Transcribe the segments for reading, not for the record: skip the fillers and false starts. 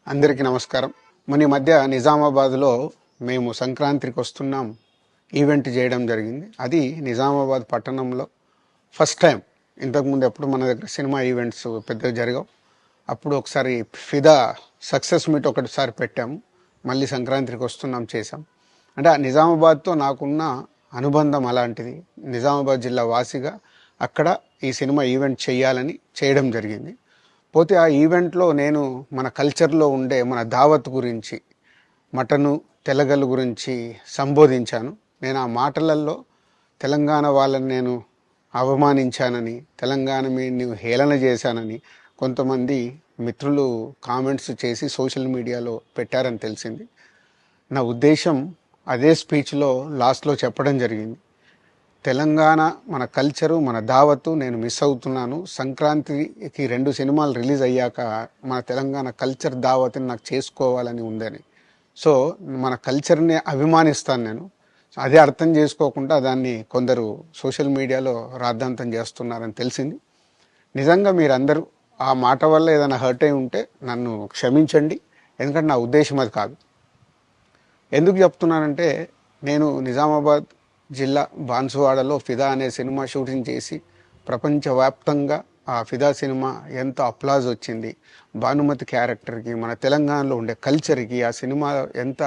అందరికీ నమస్కారం. మన ఈ మధ్య నిజామాబాద్లో మేము సంక్రాంతికి వస్తున్నాం ఈవెంట్ చేయడం జరిగింది. అది నిజామాబాద్ పట్టణంలో ఫస్ట్ టైం. ఇంతకుముందు ఎప్పుడు మన దగ్గర సినిమా ఈవెంట్స్ పెద్దగా జరగవు. అప్పుడు ఒకసారి ఫిదా సక్సెస్ మీట్ ఒకటిసారి పెట్టాము. మళ్ళీ సంక్రాంతికి వస్తున్నాం చేసాం. అంటే ఆ నిజామాబాద్తో నాకున్న అనుబంధం అలాంటిది. నిజామాబాద్ జిల్లా వాసిగా అక్కడ ఈ సినిమా ఈవెంట్ చేయాలని చేయడం జరిగింది. పోతే ఆ ఈవెంట్లో నేను మన కల్చర్లో ఉండే మన దావత్ గురించి, మటను తెలగలు గురించి సంబోధించాను. నేను ఆ మాటలలో తెలంగాణ వాళ్ళని నేను అవమానించానని, తెలంగాణ మీద హేళన చేశానని కొంతమంది మిత్రులు కామెంట్స్ చేసి సోషల్ మీడియాలో పెట్టారని తెలిసింది. నా ఉద్దేశం అదే స్పీచ్లో లాస్ట్లో చెప్పడం జరిగింది. తెలంగాణ మన కల్చరు, మన దావత్తు నేను మిస్ అవుతున్నాను. సంక్రాంతికి 2 సినిమాలు రిలీజ్ అయ్యాక మన తెలంగాణ కల్చర్ దావత్ని నాకు చేసుకోవాలని ఉందని. సో మన కల్చర్ని అభిమానిస్తాను నేను. అదే అర్థం చేసుకోకుండా దాన్ని కొందరు సోషల్ మీడియాలో రాద్ధాంతం చేస్తున్నారని తెలిసింది. నిజంగా మీరందరూ ఆ మాట వల్ల ఏదైనా హర్ట్ అయి ఉంటే నన్ను క్షమించండి. ఎందుకంటే నా ఉద్దేశం అది కాదు. ఎందుకు చెప్తున్నానంటే, నేను నిజామాబాద్ జిల్లా బాన్సువాడలో ఫిదా అనే సినిమా షూటింగ్ చేసి ప్రపంచవ్యాప్తంగా ఆ ఫిదా సినిమా ఎంత అప్లాజ్ వచ్చింది, భానుమతి క్యారెక్టర్కి, మన తెలంగాణలో ఉండే కల్చర్కి, ఆ సినిమా ఎంత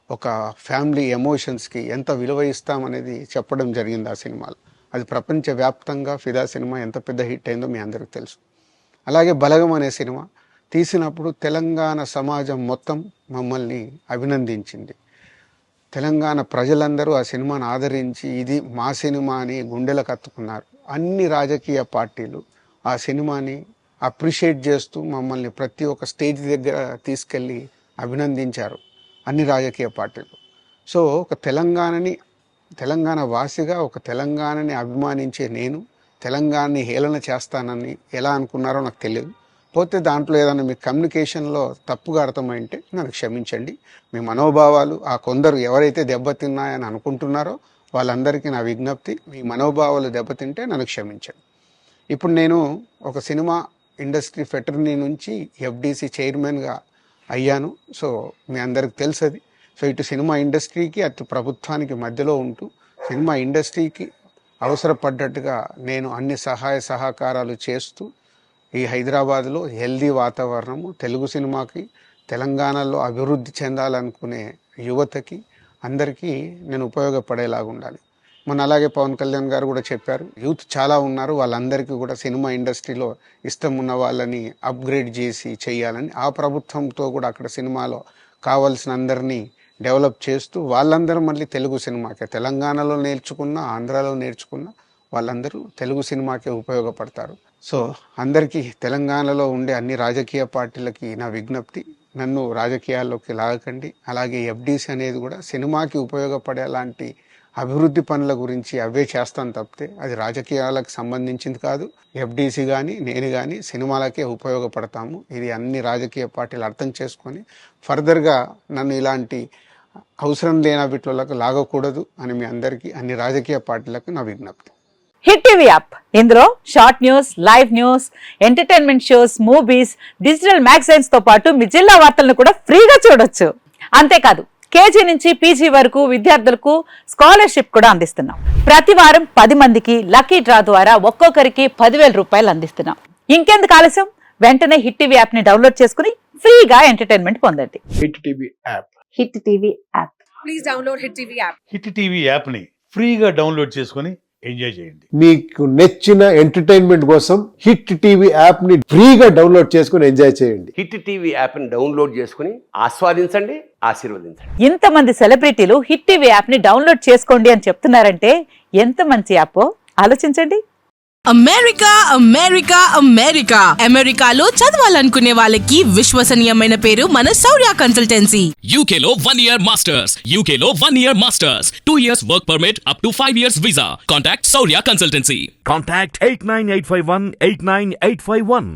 ఒక ఫ్యామిలీ ఎమోషన్స్కి ఎంత విలువ ఇస్తామనేది చెప్పడం జరిగింది ఆ సినిమాలో. అది ప్రపంచవ్యాప్తంగా ఫిదా సినిమా ఎంత పెద్ద హిట్ అయిందో మీ అందరికీ తెలుసు. అలాగే బలగం అనే సినిమా తీసినప్పుడు తెలంగాణ సమాజం మొత్తం మమ్మల్ని అభినందించింది. తెలంగాణ ప్రజలందరూ ఆ సినిమాను ఆదరించి ఇది మా సినిమా అని గుండెలకు హత్తుకున్నారు. అన్ని రాజకీయ పార్టీలు ఆ సినిమాని అప్రిషియేట్ చేస్తూ మమ్మల్ని ప్రతి ఒక్క స్టేజ్ దగ్గర తీసుకెళ్ళి అభినందించారు, అన్ని రాజకీయ పార్టీలు. సో ఒక తెలంగాణ వాసిగా, ఒక తెలంగాణని అభిమానించే నేను తెలంగాణని హేళన చేస్తానని ఎలా అనుకున్నారో నాకు తెలియదు. పోతే దాంట్లో ఏదైనా మీ కమ్యూనికేషన్లో తప్పుగా అర్థమైంటే నన్ను క్షమించండి. మీ మనోభావాలు ఆ కొందరు ఎవరైతే దెబ్బతిన్నాయని అనుకుంటున్నారో వాళ్ళందరికీ నా విజ్ఞప్తి, మీ మనోభావాలు దెబ్బతింటే నన్ను క్షమించండి. ఇప్పుడు నేను ఒక సినిమా ఇండస్ట్రీ ఫెటర్నీ నుంచి ఎఫ్డీసీ చైర్మన్గా అయ్యాను. సో మీ అందరికి తెలుసు అది. సో ఇటు సినిమా ఇండస్ట్రీకి అటు ప్రభుత్వానికి మధ్యలో ఉంటూ సినిమా ఇండస్ట్రీకి అవసరపడ్డట్టుగా నేను అన్ని సహాయ సహకారాలు చేస్తూ ఈ హైదరాబాద్లో హెల్దీ వాతావరణము, తెలుగు సినిమాకి, తెలంగాణలో అభివృద్ధి చెందాలనుకునే యువతకి అందరికీ నేను ఉపయోగపడేలాగా ఉండాలి. అలాగే పవన్ కళ్యాణ్ గారు కూడా చెప్పారు, యూత్ చాలా ఉన్నారు, వాళ్ళందరికీ కూడా సినిమా ఇండస్ట్రీలో ఇష్టం ఉన్న వాళ్ళని అప్గ్రేడ్ చేసి చేయాలని, ఆ ప్రభుత్వంతో కూడా అక్కడ సినిమాలో కావాల్సిన అందరినీ డెవలప్ చేస్తూ వాళ్ళందరూ మళ్ళీ తెలుగు సినిమాకే, తెలంగాణలో నేర్చుకున్న, ఆంధ్రాలో నేర్చుకున్న వాళ్ళందరూ తెలుగు సినిమాకే ఉపయోగపడతారు. సో అందరికీ, తెలంగాణలో ఉండే అన్ని రాజకీయ పార్టీలకి నా విజ్ఞప్తి, నన్ను రాజకీయాల్లోకి లాగకండి. అలాగే ఎఫ్డీసీ అనేది కూడా సినిమాకి ఉపయోగపడేలాంటి అభివృద్ధి పనుల గురించి అవే చేస్తాను తప్పితే అది రాజకీయాలకు సంబంధించింది కాదు. ఎఫ్డీసీ కానీ నేను కానీ సినిమాలకే ఉపయోగపడతాము. ఇది అన్ని రాజకీయ పార్టీలు అర్థం చేసుకొని ఫర్దర్గా నన్ను ఇలాంటి అవసరం లేని వీటిలోకి లాగకూడదు అని మీ అందరికీ, అన్ని రాజకీయ పార్టీలకు నా విజ్ఞప్తి. హిట్ టీవీ యాప్, ఇందులో short news, live news, entertainment shows, movies, digital magazines తో పాటు మీ జిల్లా వార్తలను కూడా ఫ్రీగా చూడొచ్చు. అంతేకాదు కేజీ నుంచి పీజీ వరకు విద్యార్థులకు స్కాలర్షిప్ కూడా అందిస్తున్నాం. ప్రతి వారం 10 మందికి లక్కీ డ్రా ద్వారా ఒక్కొక్కరికి 10,000 రూపాయలు అందిస్తున్నాం. ఇంకెందుకు ఆలస్యం, వెంటనే హిట్ టీవీ యాప్ ని డౌన్లోడ్ చేసుకుని ఫ్రీగా ఎంటర్టైన్మెంట్ పొందండి. Hit TV app. Hit TV app. Please download hit TV app. Hit TV app ని ఫ్రీగా డౌన్లోడ్ చేసుకుని ఎంజాయ్ చేయండి. మీకు నచ్చిన ఎంటర్టైన్మెంట్ కోసం హిట్ టీవీ యాప్ ని ఫ్రీగా డౌన్లోడ్ చేసుకుని ఎంజాయ్ చేయండి. హిట్ టీవీ యాప్ ని డౌన్లోడ్ చేసుకుని ఆస్వాదించండి, ఆశీర్వదించండి. ఇంతమంది సెలబ్రిటీలు హిట్ టీవీ యాప్ ని డౌన్లోడ్ చేసుకోండి అని చెప్తున్నారంటే ఎంత మంచి యాప్ ఆలోచించండి. అమెరికా అమెరికా అమెరికా అమెరికాలో చదవాలనుకునే వాళ్ళకి విశ్వసనీయమైన పేరు మన శౌర్య కన్సల్టెన్సీ. UK లో 1 year masters. UK లో 1 year masters. 2 years work permit up to 5 years visa. Contact Saurya Consultancy. Contact 89851 89851.